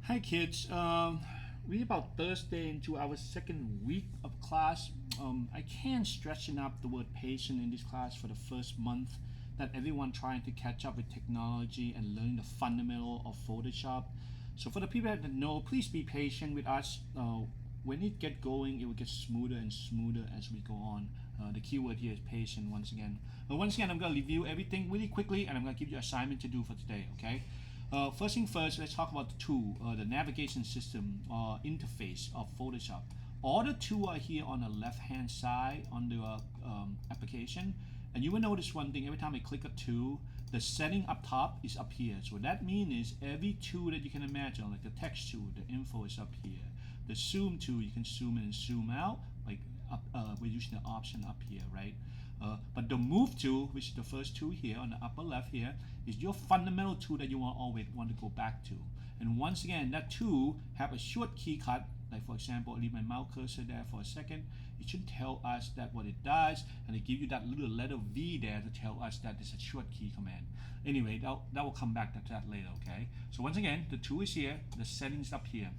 Hi kids. We're about Thursday into our second week of class. I can't stress enough the word patient in this class for the first month that everyone trying to catch up with technology and learning the fundamental of Photoshop. So for the people that know, please be patient with us. When it get going, it will get smoother and smoother as we go on. The keyword here is patient once again. Once again, I'm going to review everything really quickly and I'm going to give you an assignment to do for today, okay? First thing first, let's talk about the tool, the navigation system interface of Photoshop. All the tools are here on the left hand side on the application. And you will notice one thing, every time I click a tool, the setting up top is up here. So what that means is every tool that you can imagine, like the text tool, the info is up here. The zoom tool, you can zoom in and zoom out, like we're using the option up here, right? But the move tool, which is the first tool here on the upper left here, is your fundamental tool that you always want to go back to. And once again, that tool have a short key cut. Like for example, I leave my mouse cursor there for a second. It should tell us that what it does, and it give you that little letter V there to tell us that it's a short key command. Anyway, that will come back to that later, okay? So once again, the tool is here, the settings up here.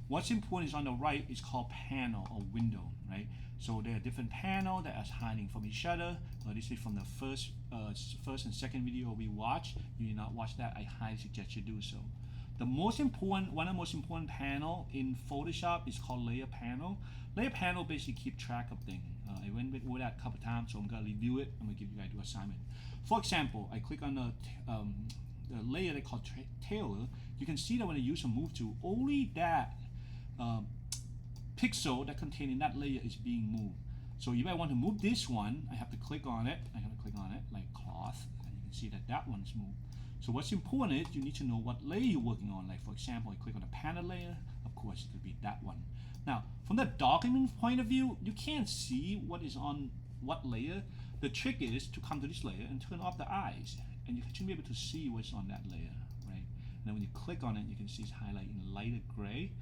What's important is on the right is called panel or window, right? So there are different panels that are hiding from each other. This is from the first and second video we watched. You did not watch that, I highly suggest you do so. One of the most important panel in Photoshop is called layer panel. Layer panel basically keep track of things. I went over that a couple times, so I'm gonna review it. I'm gonna give you guys an assignment. For example, I click on the layer they call tailor. You can see that when I use a move tool, only that pixel that contained in that layer is being moved. So if I want to move this one, I have to click on it. I have to click on it like cloth, and you can see that that one's moved. So what's important is you need to know what layer you're working on. Like for example, I click on the panel layer, of course it could be that one. Now, from the document point of view, you can't see what is on what layer. The trick is to come to this layer and turn off the eyes, and you should be able to see what's on that layer, right? And then when you click on it, you can see it's highlighted in lighter gray.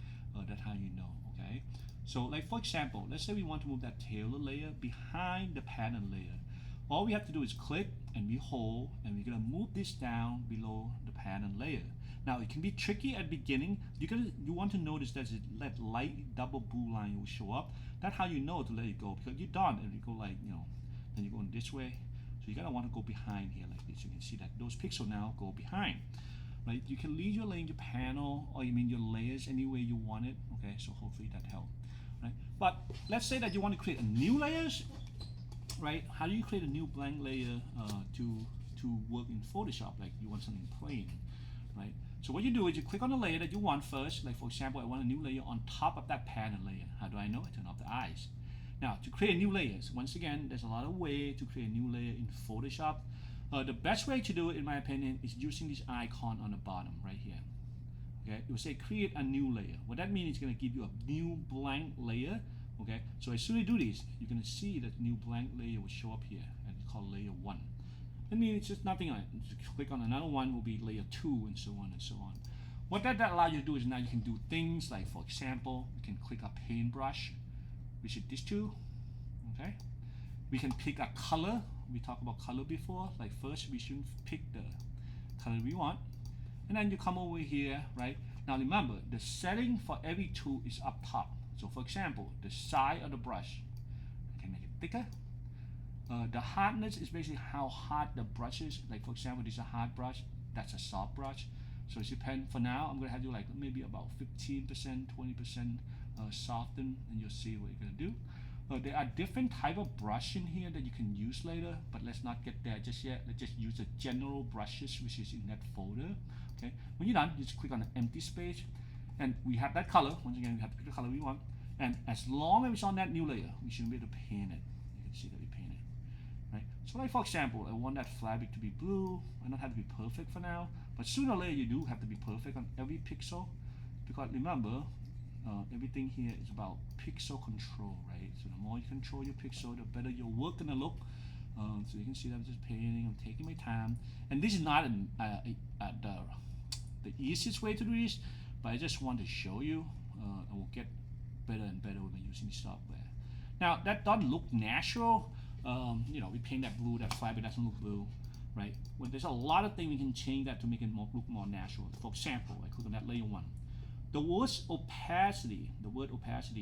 That's how you know, okay? So like for example, let's say we want to move that tailor layer behind the panel layer. All we have to do is click and we hold, and we're gonna move this down below the panel layer. Now it can be tricky at the beginning. You want to notice that that light double blue line will show up. That's how you know to let it go, because you're done and you go like, then you're going this way. So you're gonna want to go behind here like this. You can see that those pixels now go behind. Right? You can leave your layer in your panel, or you mean your layers any way you want it. Okay, so hopefully that helped. Right? But let's say that you want to create a new layers. Right? How do you create a new blank layer to work in Photoshop? Like you want something plain, right? So what you do is you click on the layer that you want first. Like for example, I want a new layer on top of that panel layer. How do I know? I turn off the eyes. Now to create new layers, once again, there's a lot of ways to create a new layer in Photoshop. The best way to do it, in my opinion, is using this icon on the bottom right here. Okay, it will say create a new layer. What that means is it's going to give you a new blank layer. Okay, so as soon as you do this, you're going to see that the new blank layer will show up here, and it's called layer 1. That means it's just nothing on it. Just click on another one, will be layer 2, and so on and so on. What that allows you to do is now you can do things like, for example, you can click a paintbrush, which is this tool. Okay, we can pick a color. We talked about color before. Like first, we should pick the color we want, and then you come over here, right? Now remember, the setting for every tool is up top. So for example, the size of the brush, I can make it thicker. The hardness is basically how hard the brush is. Like for example, this is a hard brush, that's a soft brush. So it depends. For now, I'm gonna have you like maybe about 15%, 20% soften, and you'll see what you're gonna do. There are different type of brush in here that you can use later, but let's not get there just yet. Let's just use the general brushes, which is in that folder. Okay. When you're done, just click on the empty space, and we have that color. Once again, we have to pick the color we want, and as long as it's on that new layer, we should be able to paint it. You can see that we paint it, right? So like for example, I want that fabric to be blue. I don't have to be perfect for now, but sooner or later you do have to be perfect on every pixel, because remember, everything here is about pixel control, right? So the more you control your pixel, the better your work gonna look. So you can see that I'm just painting, I'm taking my time, and this is not the easiest way to do this, but I just want to show you, and we'll get better and better when using the software. Now that doesn't look natural. We paint that blue, that fabric doesn't look blue, right? Well, there's a lot of things we can change that to make it look more natural. For example, I click on that layer 1. The word opacity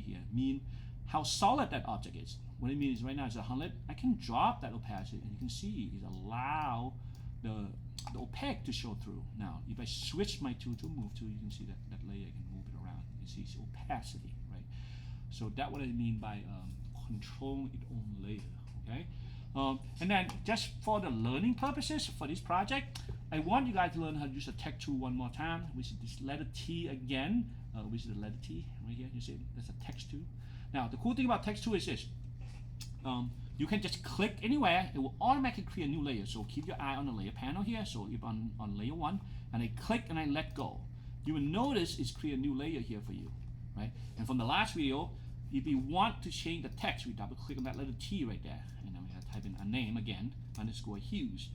here mean how solid that object is. What it means right now is 100. I can drop that opacity, and you can see it allow the opaque to show through. Now, if I switch my tool to move tool, you can see that layer, I can move it around. You can see it's opacity, right? So that's what I mean by controlling its own layer, okay? And then just for the learning purposes for this project, I want you guys to learn how to use the text tool one more time, which is this letter T again, which is the letter T right here. You see that's a text tool. Now, the cool thing about text tool is this. You can just click anywhere, it will automatically create a new layer. So keep your eye on the layer panel here. So if on layer 1, and I click and I let go, you will notice it's create a new layer here for you, right? And from the last video, if you want to change the text, we double click on that letter T right there, and then we have to type in a name again, underscore Hughes,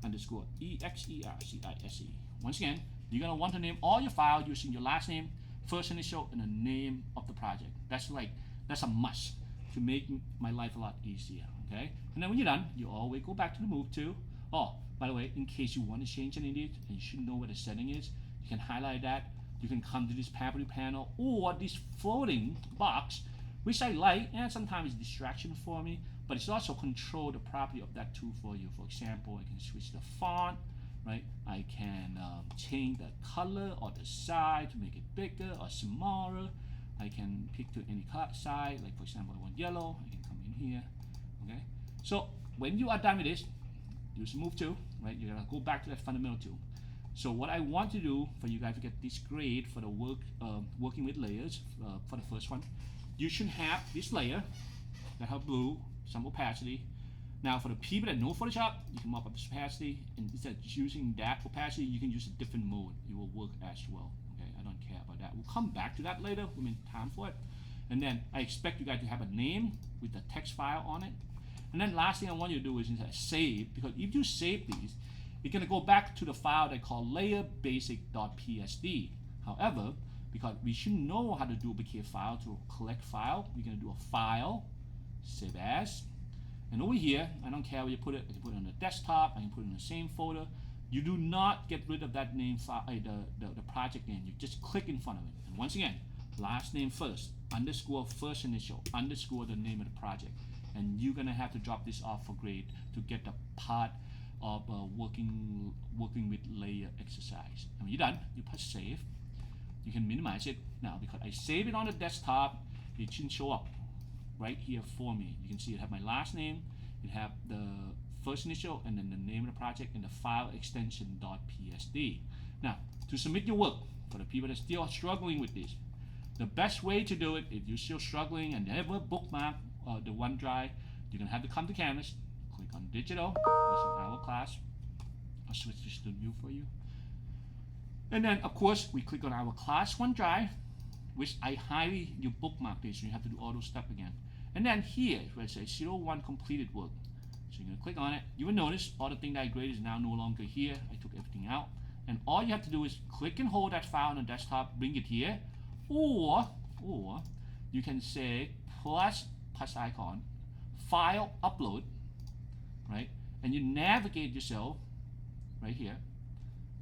underscore EXERCISE. Once again, you're gonna want to name all your files using your last name, first initial, and the name of the project. That's a must to make my life a lot easier, okay? And then when you're done, you always go back to the move tool. Oh, by the way, in case you want to change any of it, and you should know where the setting is, you can highlight that. You can come to this property panel or this floating box, which I like, and sometimes it's distraction for me, but it's also control the property of that tool for you. For example, I can switch the font, right? I can change the color or the size to make it bigger or smaller. I can pick to any side, like for example, I want yellow, I can come in here, okay? So when you are done with this, use the move tool, right? You're gonna go back to that fundamental tool. So what I want to do for you guys to get this grade for the working with layers for the first one, you should have this layer that have blue, some opacity. Now for the people that know Photoshop, you can mark up this opacity, and instead of using that opacity, you can use a different mode. It will work as well. I don't care about that. We'll come back to that later. We mean time for it. And then I expect you guys to have a name with the text file on it. And then last thing I want you to do is save, because if you save these, you're gonna go back to the file they call layerbasic.psd. However, because we should know how to duplicate file to collect file, we're gonna do a file, save as, and over here, I don't care where you put it. I can put it on the desktop, I can put it in the same folder. You do not get rid of that name file, the project name. You just click in front of it. And once again, last name first, underscore first initial, underscore the name of the project. And you're gonna have to drop this off for grade to get the part of working with layer exercise. And when you're done, you press save. You can minimize it. Now, because I save it on the desktop, it shouldn't show up right here for me. You can see it have my last name, it have the first initial, and then the name of the project, and the file extension .psd. Now, to submit your work, for the people that still are struggling with this, the best way to do it, if you're still struggling and never bookmark the OneDrive, you're gonna have to come to Canvas, click on digital, this is our class. I'll switch this to new for you. And then, of course, we click on our class OneDrive, which I highly, you bookmark this, so you have to do all those steps again. And then here, where it says 01 completed work. So you're gonna click on it. You will notice all the thing that I graded is now no longer here. I took everything out. And all you have to do is click and hold that file on the desktop, bring it here, or you can say plus icon, file upload, right? And you navigate yourself right here,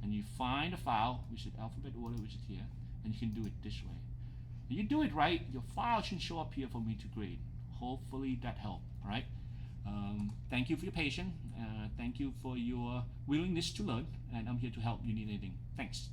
and you find a file, which is alphabet order, which is here, and you can do it this way. If you do it right, your file should show up here for me to grade. Hopefully that helped, all right? Thank you for your patience. Thank you for your willingness to learn, and I'm here to help you need anything. Thanks.